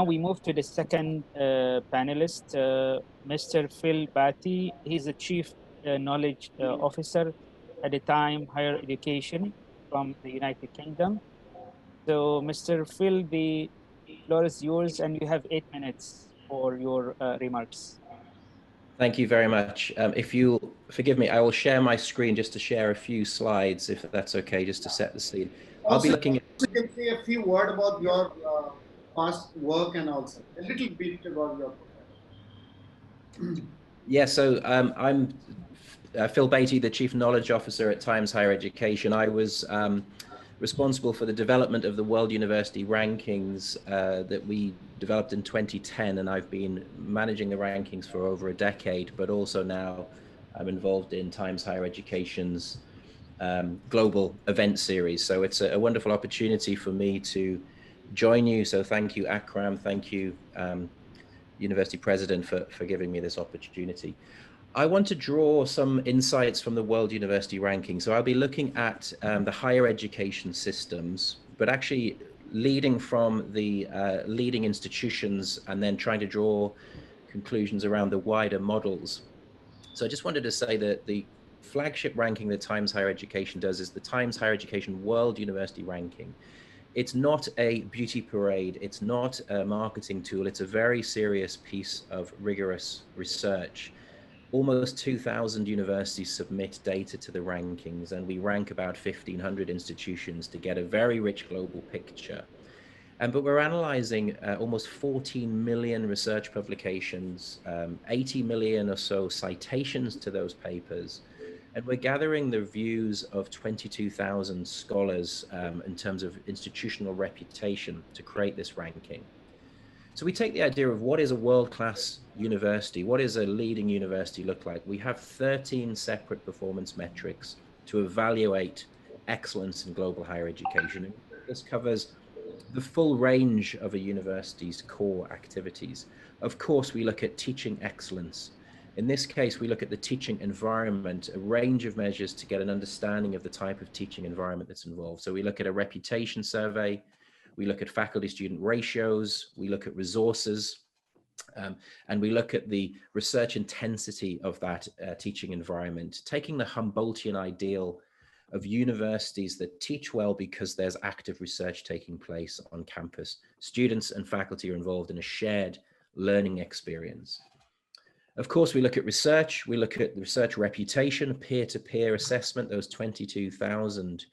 we move to the second panelist, Mr. Phil Baty. He's the Chief Knowledge Officer at the time Higher Education from the United Kingdom. So, Mr. Phil, the floor is yours, and you have 8 minutes for your remarks. Thank you very much. If you'll forgive me, I will share my screen just to share a few slides, if that's okay, just to set the scene. I'll be Also, looking at... you can say a few words about your past work and also a little bit about your profession. Yeah, so I'm Phil Baty, the Chief Knowledge Officer at Times Higher Education. I was responsible for the development of the World University rankings that we developed in 2010, and I've been managing the rankings for over a decade, but also now I'm involved in Times Higher Education's global event series. So it's a wonderful opportunity for me to join you. So thank you, Akram. Thank you, University President, for giving me this opportunity. I want to draw some insights from the World University Ranking. So I'll be looking at the higher education systems, but actually leading from the leading institutions and then trying to draw conclusions around the wider models. So I just wanted to say that the flagship ranking that Times Higher Education does is the Times Higher Education World University Ranking. It's not a beauty parade. It's not a marketing tool. It's a very serious piece of rigorous research. Almost 2,000 universities submit data to the rankings, and we rank about 1,500 institutions to get a very rich global picture. But we're analyzing almost 14 million research publications, 80 million or so citations to those papers, and we're gathering the views of 22,000 scholars in terms of institutional reputation to create this ranking. So we take the idea of what is a world-class university, what does a leading university look like? We have 13 separate performance metrics to evaluate excellence in global higher education. And this covers the full range of a university's core activities. Of course, we look at teaching excellence. In this case, we look at the teaching environment, a range of measures to get an understanding of the type of teaching environment that's involved. So we look at a reputation survey, we look at faculty-student ratios, we look at resources, and we look at the research intensity of that teaching environment, taking the Humboldtian ideal of universities that teach well because there's active research taking place on campus. Students and faculty are involved in a shared learning experience. Of course, we look at research, we look at the research reputation, peer-to-peer assessment, those 22,000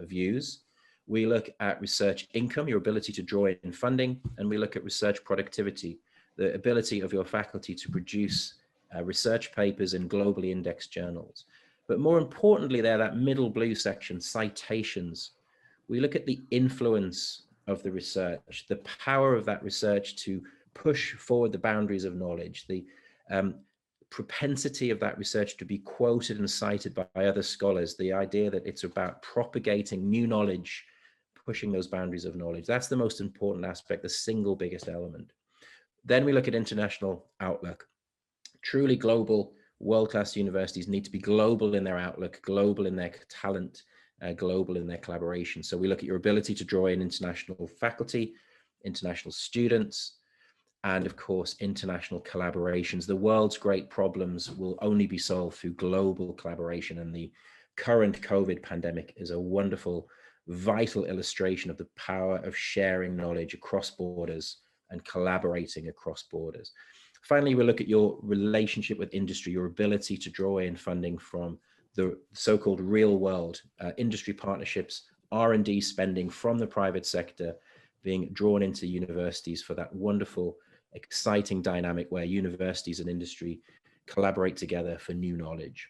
views. We look at research income, your ability to draw in funding, and we look at research productivity, the ability of your faculty to produce research papers in globally indexed journals. But more importantly there, that middle blue section, citations. We look at the influence of the research, the power of that research to push forward the boundaries of knowledge, the propensity of that research to be quoted and cited by other scholars, the idea that it's about propagating new knowledge, pushing those boundaries of knowledge. That's the most important aspect, the single biggest element. Then we look at international outlook. Truly global, world-class universities need to be global in their outlook, global in their talent, global in their collaboration. So we look at your ability to draw in international faculty, international students, and of course, international collaborations. The world's great problems will only be solved through global collaboration, and the current COVID pandemic is a wonderful, vital illustration of the power of sharing knowledge across borders and collaborating across borders. Finally, we look at your relationship with industry, your ability to draw in funding from the so-called real world, industry partnerships, R&D spending from the private sector being drawn into universities for that wonderful, exciting dynamic where universities and industry collaborate together for new knowledge.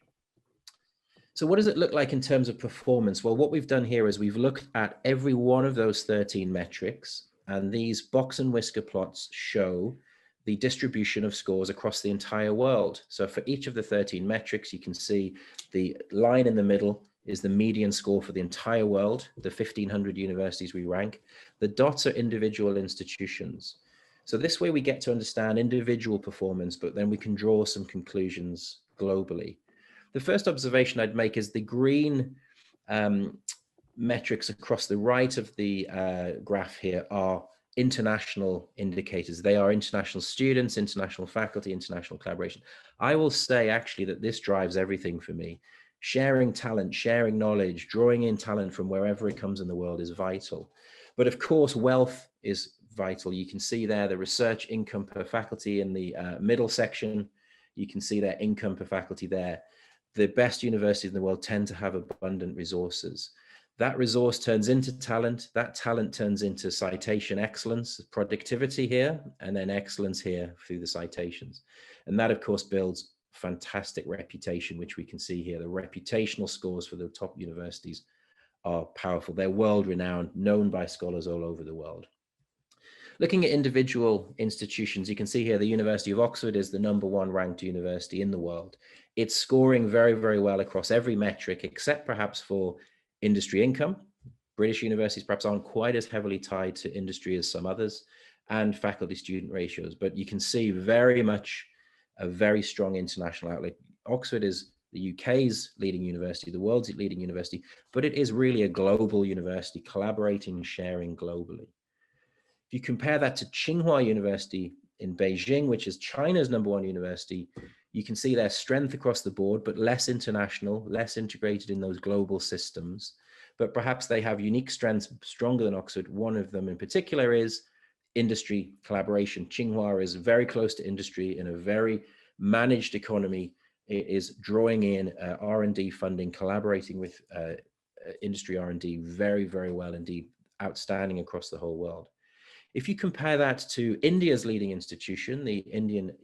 So what does it look like in terms of performance? Well, what we've done here is we've looked at every one of those 13 metrics, and these box and whisker plots show the distribution of scores across the entire world. So for each of the 13 metrics, you can see the line in the middle is the median score for the entire world, the 1,500 universities we rank. The dots are individual institutions. So this way we get to understand individual performance, but then we can draw some conclusions globally. The first observation I'd make is the green metrics across the right of the graph here are international indicators. They are international students, international faculty, international collaboration. I will say actually that this drives everything for me. Sharing talent, sharing knowledge, drawing in talent from wherever it comes in the world is vital. But of course, wealth is vital. You can see there the research income per faculty in the middle section. You can see their income per faculty there. The best universities in the world tend to have abundant resources. That resource turns into talent. That talent turns into citation excellence, productivity here, and then excellence here through the citations. And that, of course, builds fantastic reputation, which we can see here. The reputational scores for the top universities are powerful. They're world-renowned, known by scholars all over the world. Looking at individual institutions, you can see here the University of Oxford is the #1 ranked university in the world. It's scoring very, very well across every metric, except perhaps for industry income. British universities perhaps aren't quite as heavily tied to industry as some others, and faculty-student ratios. But you can see very much a very strong international outlet. Oxford is the UK's leading university, the world's leading university, but it is really a global university, collaborating and sharing globally. If you compare that to Tsinghua University in Beijing, which is China's #1 university, you can see their strength across the board, but less international, less integrated in those global systems. But perhaps they have unique strengths stronger than Oxford. One of them in particular is industry collaboration. Tsinghua is very close to industry in a very managed economy. It is drawing in R&D funding, collaborating with industry R&D very, very well indeed, outstanding across the whole world. If you compare that to India's leading institution, the Indian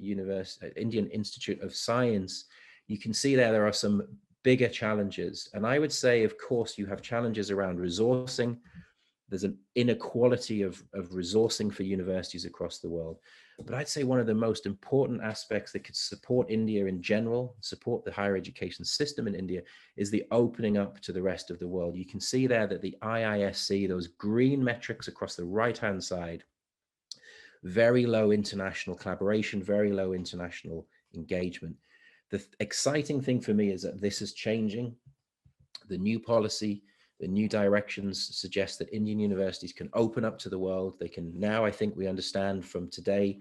Institute of Science, you can see there are some bigger challenges. And I would say, of course, you have challenges around resourcing. There's an inequality of resourcing for universities across the world. But I'd say one of the most important aspects that could support India in general, support the higher education system in India, is the opening up to the rest of the world. You can see there that the IISc, those green metrics across the right-hand side, very low international collaboration, very low international engagement. The exciting thing for me is that this is changing. The new policy, the new directions suggest that Indian universities can open up to the world. They can now, I think we understand from today,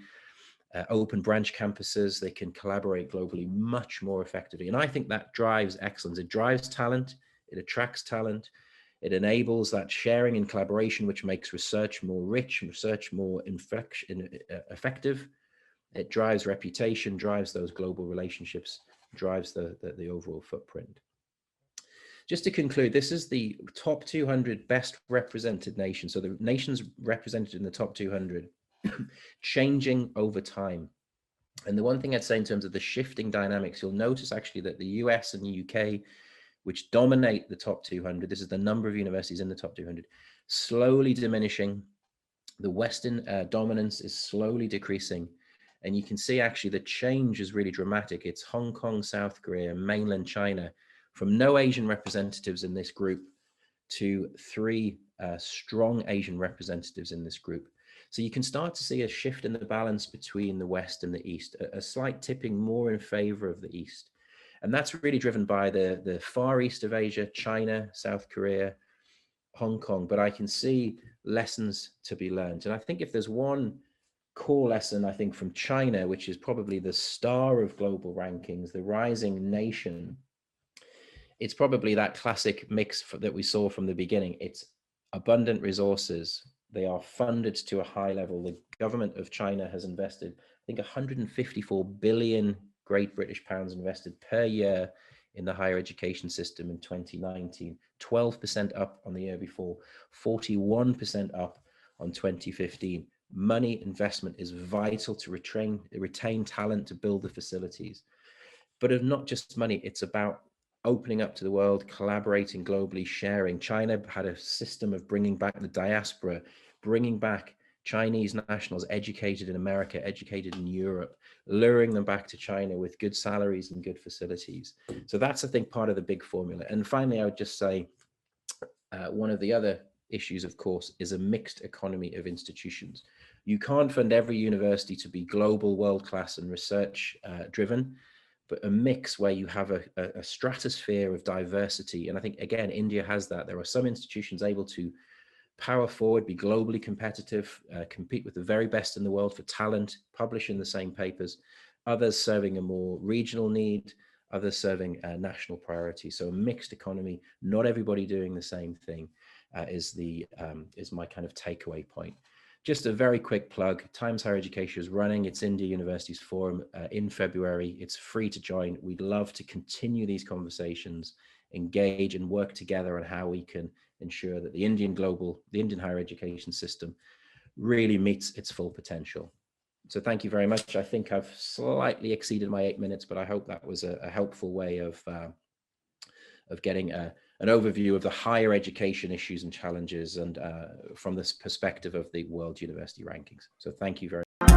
open branch campuses. They can collaborate globally much more effectively. And I think that drives excellence. It drives talent. It attracts talent. It enables that sharing and collaboration, which makes research more rich, research more effective. It drives reputation, drives those global relationships, drives the overall footprint. Just to conclude, this is the top 200 best represented nations. So the nations represented in the top 200 changing over time. And the one thing I'd say in terms of the shifting dynamics, you'll notice actually that the US and the UK, which dominate the top 200, this is the number of universities in the top 200, slowly diminishing. The Western dominance is slowly decreasing. And you can see actually the change is really dramatic. It's Hong Kong, South Korea, mainland China, from no Asian representatives in this group to 3 strong Asian representatives in this group. So you can start to see a shift in the balance between the West and the East, a slight tipping more in favor of the East. And that's really driven by the far east of Asia, China, South Korea, Hong Kong. But I can see lessons to be learned. And I think if there's one core lesson, I think, from China, which is probably the star of global rankings, the rising nation, it's probably that classic mix that we saw from the beginning. It's abundant resources. They are funded to a high level. The government of China has invested, I think, 154 billion Great British pounds invested per year in the higher education system in 2019, 12% up on the year before, 41% up on 2015. Money investment is vital to retain talent, to build the facilities. But if not just money, it's about opening up to the world, collaborating globally, sharing. China had a system of bringing back the diaspora, bringing back Chinese nationals educated in America, educated in Europe, luring them back to China with good salaries and good facilities. So that's, I think, part of the big formula. And finally, I would just say one of the other issues, of course, is a mixed economy of institutions. You can't fund every university to be global, world-class and research driven, but a mix where you have a stratosphere of diversity. And I think, again, India has that. There are some institutions able to power forward, be globally competitive, compete with the very best in the world for talent, publish in the same papers, others serving a more regional need, others serving a national priority. So a mixed economy, not everybody doing the same thing is my kind of takeaway point. Just a very quick plug, Times Higher Education is running its India Universities Forum in February. It's free to join. We'd love to continue these conversations, engage and work together on how we can ensure that the Indian higher education system really meets its full potential. So thank you very much. I think I've slightly exceeded my 8 minutes, but I hope that was a helpful way of getting an overview of the higher education issues and challenges, and from this perspective of the World University Rankings. So thank you very much.